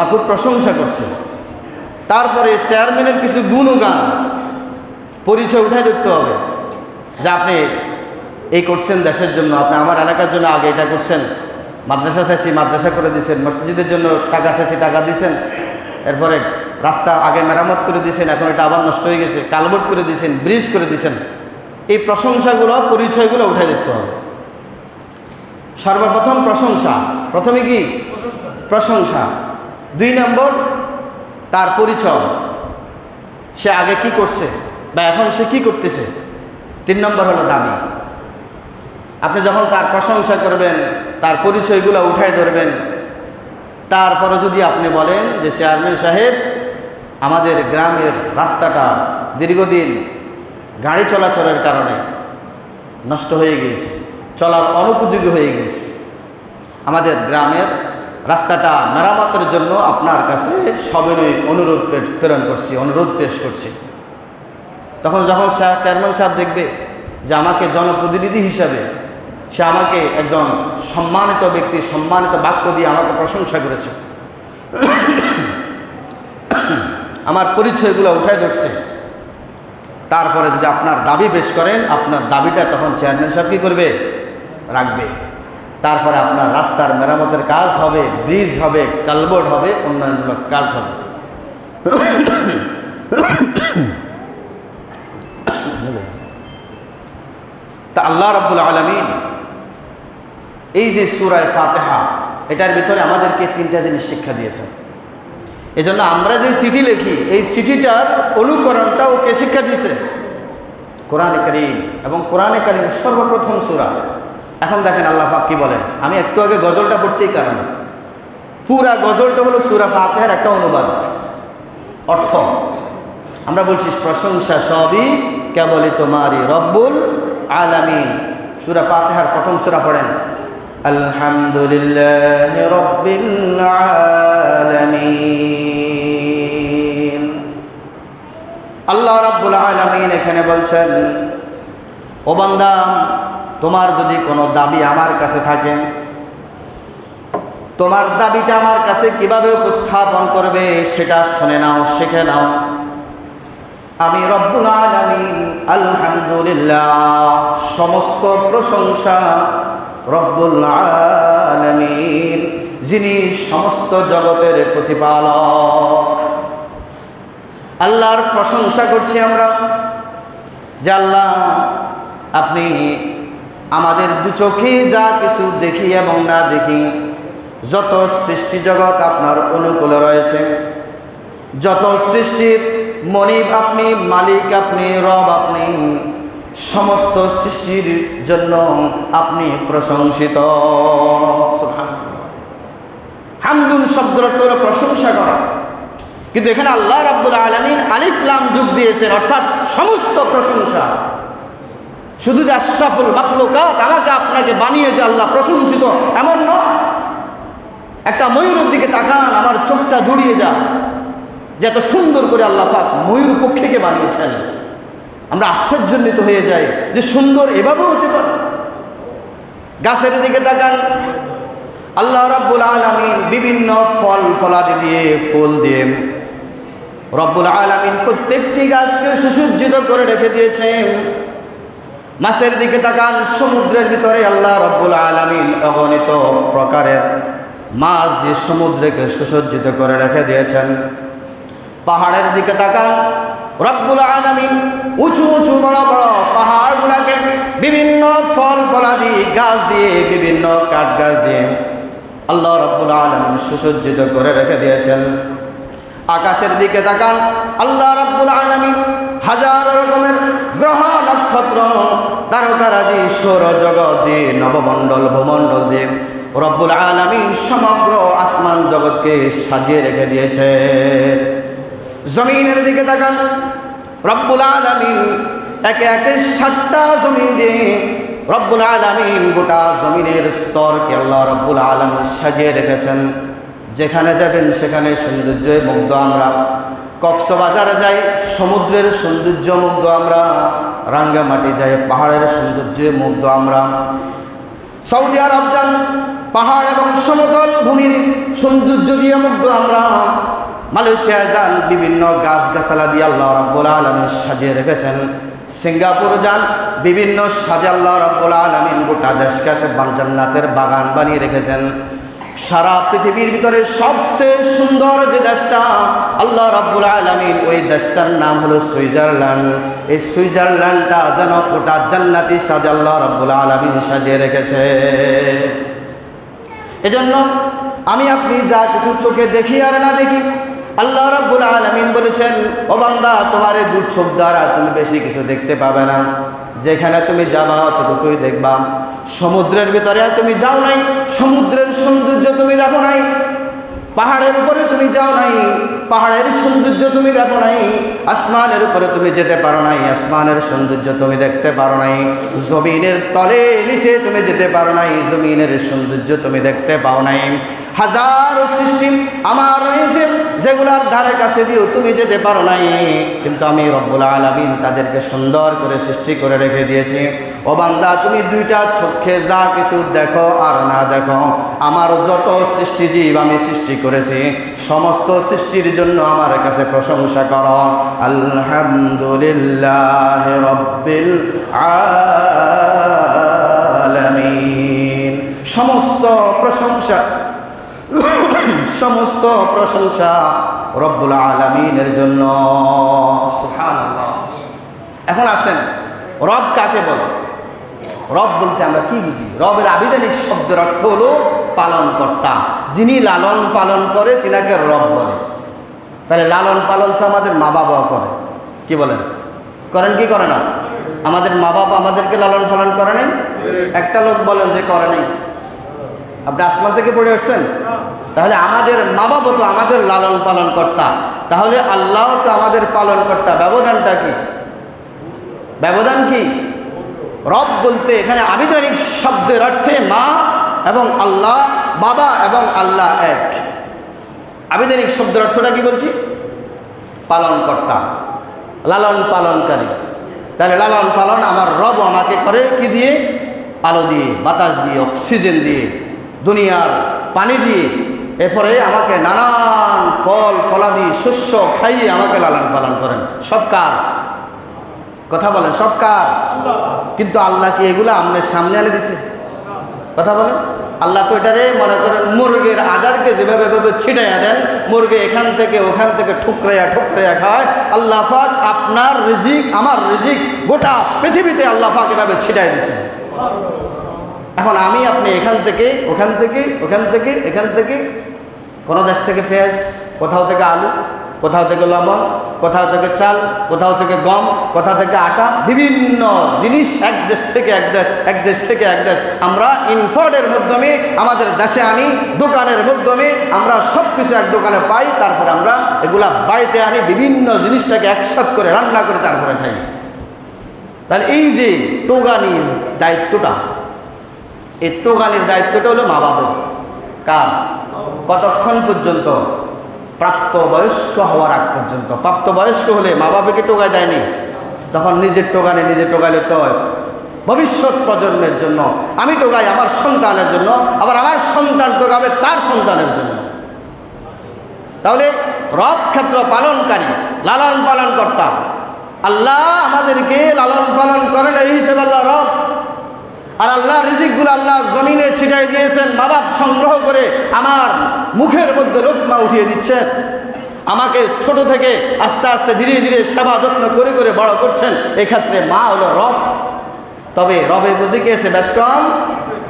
খুব প্রশংসা করছে। তারপরে চেয়ারম্যানের কিছু গুণগান পরিচয় উঠায় দেখতে হবে যে আপনি এই করছেন দেশের জন্য, আপনি আমার এলাকার জন্য আগে এটা করছেন, মাদ্রাসা চাইছি মাদ্রাসা করে দিয়েছেন, মসজিদের জন্য টাকা চাইছি টাকা দিয়েছেন, এরপরে রাস্তা আগে মেরামত করে দিয়েছেন, এখন এটা আবার নষ্ট হয়ে গেছে, কালভার্ট করে দিয়েছেন, ব্রিজ করে দিয়েছেন। এই প্রশংসাগুলো পরিচয়গুলো উঠায় দেখতে হবে। সর্বপ্রথম প্রশংসা, প্রথমে কি প্রশংসা। 2 নম্বর তার পরিচয়, সে আগে কি করছে বা এখন সে কি করতেছে। 3 নম্বর হলো দাবি। আপনি যখন তার প্রশংসা করবেন, তার পরিচয়গুলো উঠায় ধরবেন, তারপরে যদি আপনি বলেন যে চেয়ারম্যান সাহেব, আমাদের গ্রামের রাস্তাটা দীর্ঘদিন গাড়ি চলাচলের কারণে নষ্ট হয়ে গিয়েছে, চলার অনুপযোগী হয়ে গিয়েছে, আমাদের গ্রামের রাস্তাটা মেরামতের জন্য আপনার কাছে সবিনয় অনুরোধ প্রেরণ করছি, অনুরোধ পেশ করছি। তখন যখন চেয়ারম্যান সাহেব দেখবে যে আমাকে জনপ্রতিনিধি হিসাবে সে আমাকে একজন সম্মানিত ব্যক্তি, সম্মানিত বাক্য দিয়ে আমাকে প্রশংসা করেছে, আমার পরিচয়গুলো উঠায় ধরছে, তারপরে যদি আপনার দাবি পেশ করেন, আপনার দাবিটা তখন চেয়ারম্যান সাহেব কী করবে, রাখবে। তারপরে আপনার রাস্তার মেরামতের কাজ হবে, ব্রিজ হবে, কালভার্ট হবে, উন্নয়নমূলক কাজ হবে। তা আল্লাহ রাব্বুল আলামিন এই যে সূরা ফাতিহা, এটার ভিতরে আমাদেরকে 3টা জিনিস শিক্ষা দিয়েছেন। এজন্য আমরা যে চিঠি লিখি, এই চিঠিটার অনুকরণটা ওকে শিক্ষা দিয়েছে কোরআনে কারীম, এবং কোরআনে কারীমের সর্বপ্রথম সূরা। এখন দেখেন আল্লাহ পাক কি বলেন। আমি একটু আগে গজলটা পড়ছি এই কারণে, পুরা গজলটা হলো সূরা ফাতিহার একটা অনুবাদ, অর্থ। আমরা বলছি প্রশংসা সবই কেবলই তোমারই রব্বুল আলামিন। সূরা ফাতিহার প্রথম সূরা পড়েন, আলহামদুলিল্লাহি রাব্বিল আলামিন। আল্লাহ রাব্বুল আলামিন এখানে বলছেন, ও বান্দা, তোমার যদি কোনো দাবি আমার কাছে থাকে, তোমার দাবিটা আমার কাছে কিভাবে উপস্থাপন করবে সেটা শুনে নাও, শিখে নাও। আমি রব্বুল আলামিন, আলহামদুলিল্লাহ, সমস্ত প্রশংসা রব্বুল আলামিন, যিনি সমস্ত জগতের প্রতিপালক। আল্লাহর প্রশংসা করছি আমরা যে আল্লাহ, আপনি আমাদের দু চোখে যা কিছু দেখি এবং না দেখি, যত সৃষ্টি জগৎ আপনার অনুকূলে রয়েছে, যত সৃষ্টির মনিব আপনি, মালিক আপনি, রব আপনি, সমস্ত সৃষ্টির জন্য আপনি প্রশংসিত। সুবহানাল্লাহ। হামদুন শব্দের অর্থ হলো প্রশংসা করা, কিন্তু এখানে আল্লাহ রাব্বুল আলামিন আলিফ লাম যোগ দিয়েছেন, অর্থাৎ সমস্ত প্রশংসা। শুধু যে আশরাফুল মাখলুকাত, আমাকে আপনাকে বানিয়ে যে আল্লাহ প্রশংসিত, এমন নয়। একটা ময়ূরের দিকে তাকান, আমার চোখটা জুড়িয়ে যায় যে এত সুন্দর করে আল্লাহ পাক ময়ূর পক্ষীকে বানিয়েছেন। আমরা আশ্চর্যান্বিত হয়ে যাই যে সুন্দর এভাবেও হতে পারে। গাছের দিকে তাকান, আল্লাহ রাব্বুল আলামিন বিভিন্ন ফল ফলাদি দিয়ে, ফুল দিয়ে রব্বুল আলামিন প্রত্যেকটি গাছকে সুসজ্জিত করে রেখে দিয়েছেন। মাছের দিকে তাকান, সমুদ্রের ভিতরে আল্লাহ রাব্বুল আলামিন অগণিত প্রকারের মাছ দিয়ে সমুদ্রকে সুসজ্জিত করে রেখে দিয়েছেন। পাহাড়ের দিকে তাকান, রব্বুল আলামিন উঁচু উঁচু বড় বড় পাহাড়গুলোকে বিভিন্ন ফল ফলাদি গাছ দিয়ে, বিভিন্ন কাঠ গাছ দিয়ে আল্লাহ রাব্বুল আলামিন সুসজ্জিত করে রেখে দিয়েছেন। আকাশের দিকে তাকান, আল্লাহ রাব্বুল আলামিন হাজার রকমের গ্রহ নক্ষত্র, তারকারাজি, সৌরজগৎ দিয়ে, নবমণ্ডল ভূমণ্ডল দিয়ে রব্বুল আলামিন সমগ্র আসমান জগৎকে সাজিয়ে রেখে দিয়েছেন। জমিনের দিকে তাকান, রব্বুল আলামিন একে একে 7টা জমিন দিয়ে রব্বুল আলামিন গোটা জমিনের স্তরকে আল্লাহ রব্বুল আলামিন সাজিয়ে রেখেছেন। যেখানে যাবেন সেখানে সৌন্দর্যে মুগ্ধ আমরা। কক্সবাজারে যাই, সমুদ্রের সৌন্দর্য মুগ্ধ আমরা। রাঙ্গামাটি যাই, পাহাড়ের সৌন্দর্যে মুগ্ধ আমরা। সৌদি আরব যান, পাহাড় এবং সমতল ভূমির সৌন্দর্য দিয়ে মুগ্ধ আমরা। মালয়েশিয়ায় যান, বিভিন্ন গাছগাছালা দিয়ে আল্লাহ রাব্বুল আলামিন সাজিয়ে রেখেছেন। সিঙ্গাপুর যান, বিভিন্ন সাজে আল্লাহ রাব্বুল আলামিন গোটা দেশকে জান্নাতের বাগান বানিয়ে রেখেছেন। সারা পৃথিবীর ভিতরে সবচেয়ে সুন্দর যে দেশটা আল্লাহ রাব্বুল আলামিন, ওই দেশটার নাম হলো সুইজারল্যান্ড। এই সুইজারল্যান্ডটা যেন গোটা জান্নাতি সাজে আল্লাহ রাব্বুল আলামিন সাজিয়ে রেখেছে। এজন্য আমি আপনি যা কিছু চোখে দেখি আর না দেখি, আল্লাহ রাব্বুল আলামিন বলেছেন, ও বান্দা, তোমার এই দুই চোখ দ্বারা তুমি বেশি কিছু দেখতে পাবে না। যেখানে তুমি যাবা ততটুকুই দেখবা। সমুদ্রের ভিতরে তুমি যাও নাই, সমুদ্রের সৌন্দর্য তুমি দেখো নাই। পাহাড়ের উপরে তুমি যাও নাই, পাহাড়ের সৌন্দর্য তুমি দেখো নাই। আসমানের উপরে তুমি যেতে পারো নাই, আসমানের সৌন্দর্য তুমি দেখতে পারো নাই। জমিনের তলে নিচে তুমি যেতে পারো নাই, জমিনের সৌন্দর্য তুমি দেখতে পাও নাই। হাজারো সৃষ্টি আমার রয়েছে, যেগুলার ধারে কাছে দিয়েও তুমি যেতে পারো নাই, কিন্তু আমি রব্বুল আলামিন তাদেরকে সুন্দর করে সৃষ্টি করে রেখে দিয়েছি। ও বান্দা, তুমি দুইটা চোখে যা কিছু দেখো আর না দেখো, আমার যত সৃষ্টিজীব আমি সৃষ্টি করেছি, সমস্ত সৃষ্টির জন্য আমার কাছে প্রশংসা করো। আলহামদুলিল্লাহ রাব্বিল আলামিন। সমস্ত প্রশংসা, সমস্ত প্রশংসা রব্বুল আলামিনের জন্য। সুবহানাল্লাহ। এখন আসেন, রব কাকে বলে? রব বলতে আমরা কি বুঝি? রবের আবিধানিক শব্দের অর্থ হলো পালনকর্তা। যিনি লালন পালন করে তিনাকে রব বলে। তাহলে লালন পালন তো আমাদের মা বাবা করে, কি বলেন? করেন কি করে না? আমাদের মা বাবা আমাদেরকে লালন পালন করে নাই? একটা লোক বলেন যে করে নাই। আপনি আসমান থেকে পড়ে আসছেন? তাহলে আমাদের মা বাবা তো আমাদের লালন পালন কর্তা, তাহলে আল্লাহ তো আমাদের পালন কর্তা। ব্যবধানটা কি? ব্যবধান কি? রব বলতে এখানে আবিধানিক শব্দের অর্থে মা এবং আল্লাহ, বাবা এবং আল্লাহ এক। আবিধানিক শব্দের অর্থটা কি বলছি? পালনকর্তা, লালন পালনকারী। তাহলে লালন পালন আমার রব আমাকে করে কি দিয়ে? আলো দিয়ে, বাতাস দিয়ে, অক্সিজেন দিয়ে, দুনিয়ার পানি দিয়ে, এরপরে আমাকে নানান ফল ফলাদি শস্য খাইয়ে আমাকে লালন পালন করেন। সব কার? কথা বলেন, সব কার? কিন্তু আল্লাহ কি এগুলো আপনার সামনে এনে দিছে? কথা বলেন। আল্লাহ তো এটারে মনে করেন মুরগের আদারকে যেভাবে ছিটাইয়া দেন, মুরগে এখান থেকে ওখান থেকে ঠুকরাইয়া ঠুকরাইয়া খায়, আল্লাহ পাক আপনার রিজিক আমার রিজিক গোটা পৃথিবীতে আল্লাহ পাক এভাবে ছিটাই দিছেন। এখন আমি আপনি এখান থেকে ওখান থেকে ওখান থেকে এখান থেকে, কোনো দেশ থেকে পেঁয়াজ, কোথাও থেকে আলু, কোথাও থেকে লবণ, কোথাও থেকে চাল, কোথাও থেকে গম, কোথাও থেকে আটা, বিভিন্ন জিনিস এক দেশ থেকে এক দেশ, এক দেশ থেকে এক দেশ আমরা ইম্পোর্টের মাধ্যমে আমাদের দেশে আনি, দোকানের মাধ্যমে আমরা সব কিছু এক দোকানে পাই, তারপরে আমরা এগুলা বাড়িতে আনি, বিভিন্ন জিনিসটাকে একসাথ করে রান্না করে তারপরে খাই। তাহলে এই যে টোগানির দায়িত্বটা, এই টোগানির দায়িত্বটা হলো মা বাবার। কার? কতক্ষণ পর্যন্ত? প্রাপ্তবয়স্ক হওয়ার আগ পর্যন্ত। প্রাপ্তবয়স্ক হলে মা বাবাকে টোগায় দেয়নি, তখন নিজের টোগানে নিজে টোগাইলে তো ভবিষ্যৎ প্রজন্মের জন্য। আমি টোগাই আমার সন্তানের জন্য, আবার আমার সন্তান টোগাবে তার সন্তানের জন্য। তাহলে রব ক্ষেত্র পালনকারী, লালন পালন কর্তা। আল্লাহ আমাদেরকে লালন পালন করেন, এই হিসেবে আল্লাহ রব। আর আল্লাহ রিজিকগুলো আল্লাহ জমিনে ছিটাই দিয়েছেন, মা বাপ সংগ্রহ করে আমার মুখের মধ্যে লোকমা উঠিয়ে দিচ্ছেন। আমাকে ছোট থেকে আস্তে আস্তে ধীরে ধীরে সেবা যত্ন করে করে বড় করছেন। এক্ষেত্রে মা হলো রব। তবে রবের মধ্যে কি আছে? বেশ কম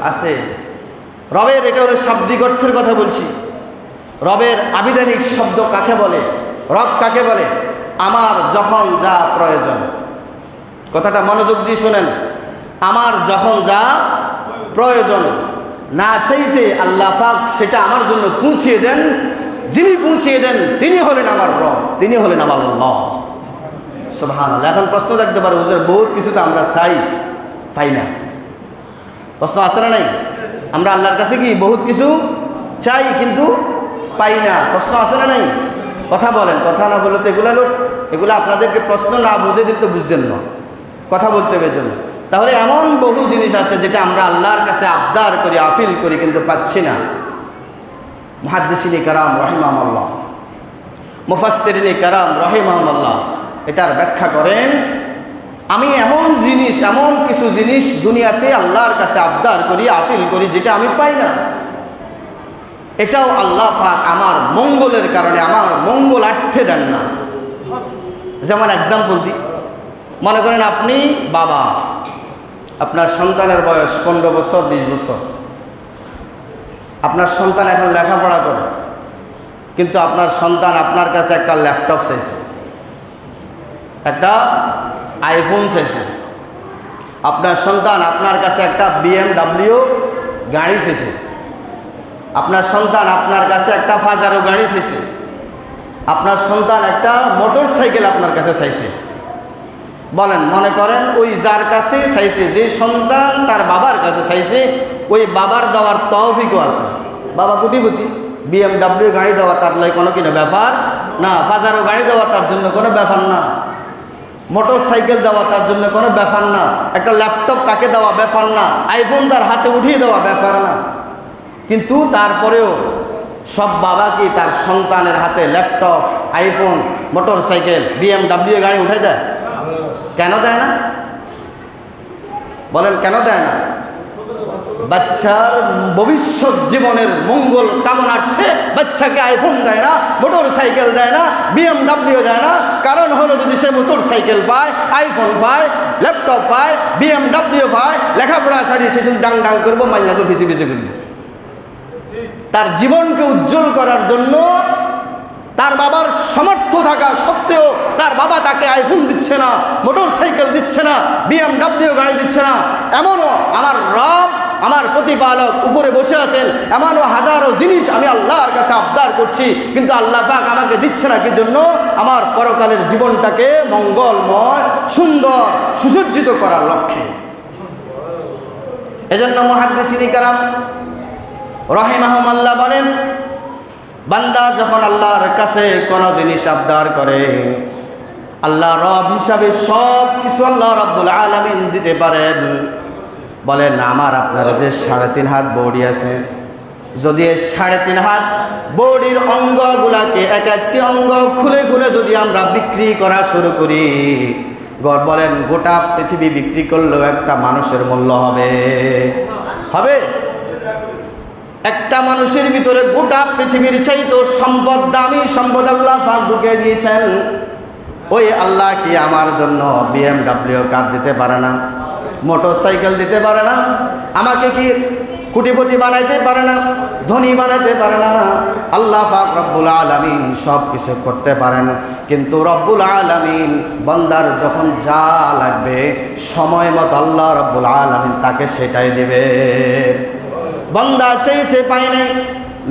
আছে। রবের এটা হলো শাব্দিক অর্থের কথা বলছি। রবের আবিধানিক শব্দ কাকে বলে? রব কাকে বলে? আমার যখন যা প্রয়োজন, কথাটা মনোযোগ দিয়ে শোনেন, আমার যখন যা প্রয়োজন না চাইতে আল্লাহ পাক সেটা আমার জন্য পৌঁছিয়ে দেন। যিনি পৌঁছিয়ে দেন তিনি হলেন আমার রব, তিনি হলেন আমার আল্লাহ। সুবহানাল্লাহ। এখন প্রশ্ন থাকতে পারে, হুজুর বহুত কিছু তো আমরা চাই, পাই না। প্রশ্ন আছে না নাই? আমরা আল্লাহর কাছে কি বহুত কিছু চাই কিন্তু পাই না? প্রশ্ন আছে না নাই? কথা বলেন। কথা না বলে তো এগুলা লোক, এগুলো আপনাদেরকে প্রশ্ন না বুঝে দিলে তো বুঝতেন না। কথা বলতে হবে জন্য। তাহলে এমন বহু জিনিস আছে যেটা আমরা আল্লাহর কাছে আবদার করি, আপিল করি, কিন্তু পাচ্ছি না। মুহাদ্দিসিনে কেরাম রাহিমাহুল্লাহ, মুফাসসিরিনে কেরাম রাহিমাহুল্লাহ এটার ব্যাখ্যা করেন, আমি এমন কিছু জিনিস দুনিয়াতে আল্লাহর কাছে আবদার করি, আপিল করি, যেটা আমি পাই না। এটাও আল্লাহ পাক আমার মঙ্গলের কারণে, আমার মঙ্গলার্থে দেন না। যেমন এক্সাম্পল দিই, মনে করেন আপনি বাবা, আপনার সন্তানের বয়স 15 বছর 20 বছর, আপনার সন্তান এখন লেখাপড়া করে, কিন্তু আপনার সন্তান আপনার কাছে একটা ল্যাপটপ চাইছে, একটা আইফোন চাইছে। আপনার সন্তান আপনার কাছে একটা BMW গাড়ি চাইছে। আপনার সন্তান আপনার কাছে একটা ফাজারো গাড়ি চাইছে। আপনার সন্তান একটা মোটর সাইকেল আপনার কাছে চাইছে। বলেন, মনে করেন ওই যার কাছে চাইছে, যে সন্তান তার বাবার কাছে চাইছে, ওই বাবার দেওয়ার তৌফিকও আছে। বাবা কোটিপতি, BMW গাড়ি দেওয়া তার লাই কোনো কিনা ব্যাপার না, ফাজারো গাড়ি দেওয়া তার জন্য কোনো ব্যাপার না, মোটর সাইকেল দেওয়া তার জন্য কোনো ব্যাপার না, একটা ল্যাপটপ তাকে দেওয়া ব্যাপার না, আইফোন তার হাতে উঠিয়ে দেওয়া ব্যাপার না। কিন্তু তারপরেও সব বাবা কি তার সন্তানের হাতে laptop, iPhone, motor cycle, BMW গাড়ি উঠে দেয়? কেন দেয় না? বলেন কেন দেয় না? বাচ্চার ভবিষ্যৎ জীবনের মঙ্গল কামনার্থে বাচ্চাকে আইফোন দেয় না, মোটর সাইকেল দেয় না, BMW দেয় না। কারণ হলো, যদি সে মোটর সাইকেল পায়, আইফোন পায়, ল্যাপটপ পায়, BMW পায়, লেখাপড়া ছাড়িয়ে সে শুধু ডাং ডাং করবো, মাইনাকে ফিসি ফিসি করবে। তার জীবনকে উজ্জ্বল করার জন্য তার বাবার সামর্থ্য থাকা সত্ত্বেও তার বাবা তাকে আইফোন দিচ্ছে না, মোটর সাইকেল দিচ্ছে না, BMW গাড়ি দিচ্ছে না। এমনও আমার রব, আমার প্রতিপালক উপরে বসে আছেন, এমনও হাজারো জিনিস আমি আল্লাহর কাছে আবদার করছি, কিন্তু আল্লাহ পাক আমাকে দিচ্ছে না। কি জন্য? আমার পরকালের জীবনটাকে মঙ্গলময়, সুন্দর, সুসজ্জিত করার লক্ষ্যে। এজন্য মুহাদ্দিসিনে কেরাম রাহিমাহুল্লাহ বলেন, বান্দা যখন আল্লাহর কাছে কোনো জিনিস আবদার করে, আল্লাহ রব হিসাবে সব কিছু আল্লাহ রাব্বুল আলামিন দিতে পারেন। বলেন, আমার আপনার যে 3.5 হাত বডি আছে, যদি 3.5 হাত বডির অঙ্গগুলাকে এক একটি অঙ্গ খুলে খুলে যদি আমরা বিক্রি করা শুরু করি, বলেন গোটা পৃথিবী বিক্রি করলেও একটা মানুষের মূল্য হবে? হবে? একটা মানুষের ভিতরে গোটা পৃথিবীর চাইতে সম্পদ, দামি সম্পদ আল্লাহ পাক ঢুকে দিয়েছেন। ওই আল্লাহ কি আমার জন্য BMW কার দিতে পারে না? মোটর সাইকেল দিতে পারে না? আমাকে কি কোটিপতি বানাইতে পারে না? ধনী বানাইতে পারে না? আল্লাহ পাক রব্বুল আলামিন সব কিছু করতে পারেন, কিন্তু রব্বুল আলামিন বান্দার যখন যা লাগবে সময় মতো আল্লাহ রব্বুল আলামিন তাকে সেটাই দেবে। বান্দা চেয়েছে পায় নাই,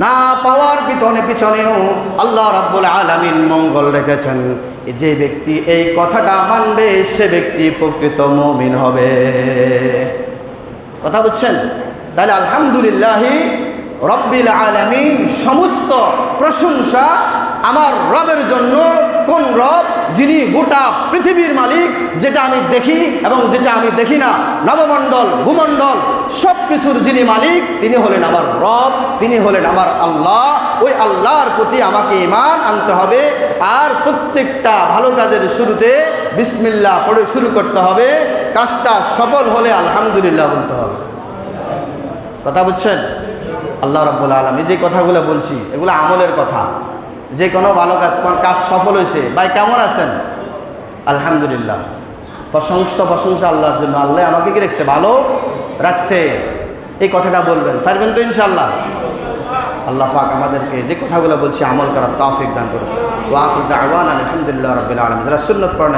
না পাওয়ার পিছনেও আল্লাহ রাব্বুল আলামিন মঙ্গল রেখেছেন। যে ব্যক্তি এই কথাটা মানবে, সে ব্যক্তি প্রকৃত মুমিন হবে। কথা বুঝছেন? তাহলে আলহামদুলিল্লাহি রব্বিল আলামিন, সমস্ত প্রশংসা আমার রবের জন্য। কোন রব? যিনি গোটা পৃথিবীর মালিক, যেটা আমি দেখি এবং যেটা আমি দেখি না, নবমণ্ডল, ভূমণ্ডল, সব কিছুর যিনি মালিক, তিনি হলেন আমার রব, তিনি হলেন আমার আল্লাহ। ওই আল্লাহর প্রতি আমাকে ঈমান আনতে হবে। আর প্রত্যেকটা ভালো কাজের শুরুতে বিসমিল্লাহ পড়ে শুরু করতে হবে। কাজটা সফল হলে আলহামদুলিল্লাহ বলতে হবে। কথা বুঝছেন? আল্লাহ রাব্বুল আলামিন যে কথাগুলো বলছি, এগুলো আমলের কথা। যে কোনো ভালো কাজ সফল হয়েছে, ভাই কেমন আছেন? আলহামদুলিল্লাহ। প্রশংসা আল্লাহর জন্য। আল্লাহ আমাকে কি রাখছে? ভালো রাখছে। এই কথাটা বলবেন, পারবেন তো ইনশাআল্লাহ? আল্লাহ পাক আমাদেরকে যে কথাগুলো বলছি আমল করার তৌফিক দান করুন। ওয়া আখিরু দাওয়ানা আলহামদুলিল্লাহি রাব্বিল আলামিন। যারা সুন্নাত পড়েন